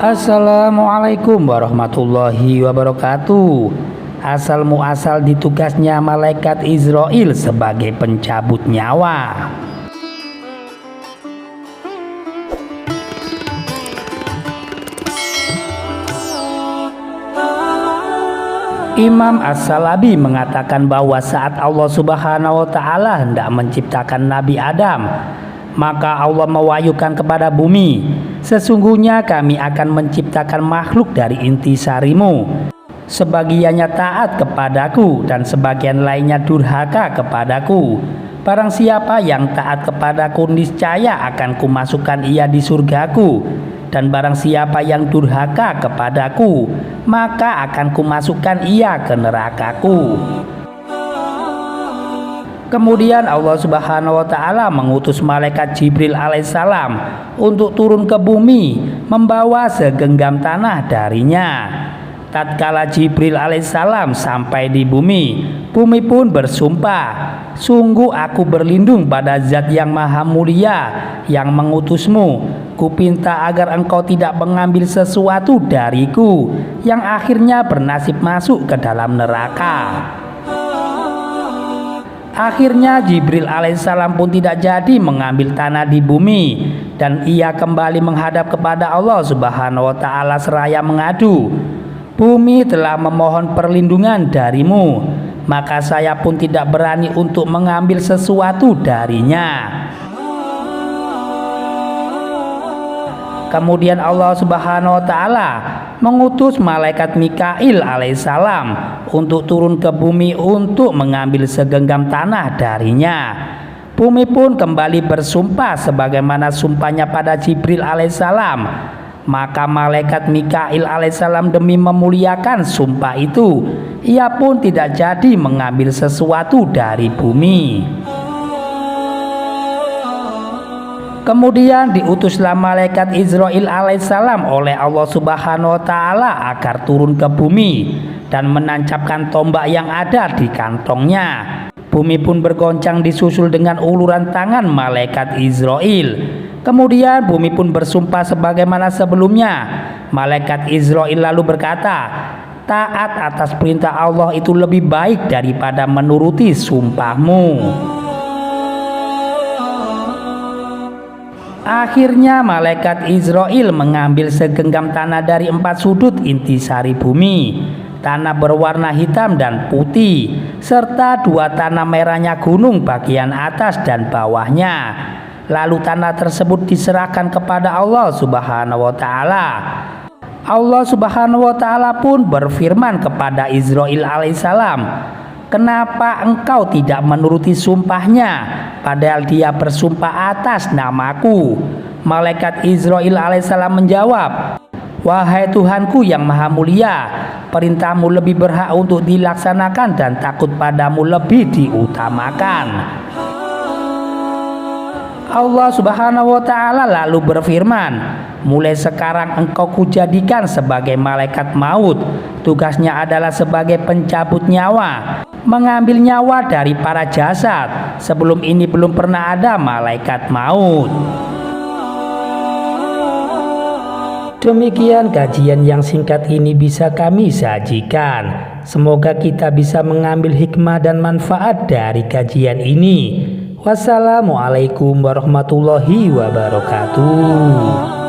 Assalamualaikum warahmatullahi wabarakatuh. Asal muasal ditugasnya malaikat Israil sebagai pencabut nyawa. Imam As-Salabi mengatakan bahwa saat Allah Subhanahu wa Ta'ala hendak menciptakan Nabi Adam, maka Allah mewahyukan kepada bumi, sesungguhnya kami akan menciptakan makhluk dari inti sarimu. Sebagiannya taat kepadaku dan sebagian lainnya durhaka kepadaku. Barang siapa yang taat kepadaku niscaya akan kumasukkan ia di surgaku. Dan barang siapa yang durhaka kepadaku, maka akan kumasukkan ia ke nerakaku. Kemudian Allah Subhanahu wa Ta'ala mengutus malaikat Jibril alaihissalam untuk turun ke bumi membawa segenggam tanah darinya. Tatkala Jibril alaihissalam sampai di bumi, bumi pun bersumpah, sungguh aku berlindung pada Zat yang maha mulia yang mengutusmu. Kupinta agar engkau tidak mengambil sesuatu dariku yang akhirnya bernasib masuk ke dalam neraka. Akhirnya Jibril alaihissalam pun tidak jadi mengambil tanah di bumi, dan ia kembali menghadap kepada Allah Subhanahu wa Ta'ala seraya mengadu, bumi telah memohon perlindungan darimu, maka saya pun tidak berani untuk mengambil sesuatu darinya. Kemudian Allah Subhanahu wa Ta'ala mengutus malaikat Mikail alaihissalam untuk turun ke bumi untuk mengambil segenggam tanah darinya. Bumi pun kembali bersumpah sebagaimana sumpahnya pada Jibril alaihissalam. Maka malaikat Mikail alaihissalam demi memuliakan sumpah itu, ia pun tidak jadi mengambil sesuatu dari bumi. Kemudian diutuslah malaikat Israil alaihissalam oleh Allah Subhanahu wa Ta'ala agar turun ke bumi dan menancapkan tombak yang ada di kantongnya. Bumi pun bergoncang disusul dengan uluran tangan malaikat Israil. Kemudian bumi pun bersumpah sebagaimana sebelumnya. Malaikat Israil lalu berkata, taat atas perintah Allah itu lebih baik daripada menuruti sumpahmu. Akhirnya malaikat Israil mengambil segenggam tanah dari 4 sudut intisari bumi. Tanah berwarna hitam dan putih, serta 2 tanah merahnya gunung bagian atas dan bawahnya. Lalu tanah tersebut diserahkan kepada Allah Subhanahu wa Ta'ala. Allah Subhanahu wa Ta'ala pun berfirman kepada Israil alaihissalam, kenapa engkau tidak menuruti sumpahnya, padahal dia bersumpah atas namaku? Malaikat Israil alaihissalam menjawab, wahai Tuhanku yang maha mulia, perintahmu lebih berhak untuk dilaksanakan dan takut padamu lebih diutamakan. Allah Subhanahu wa Ta'ala lalu berfirman, mulai sekarang engkau kujadikan sebagai malaikat maut. Tugasnya adalah sebagai pencabut nyawa, mengambil nyawa dari para jasad. Sebelum ini belum pernah ada malaikat maut. Demikian kajian yang singkat ini bisa kami sajikan. Semoga kita bisa mengambil hikmah dan manfaat dari kajian ini. Wassalamualaikum warahmatullahi wabarakatuh.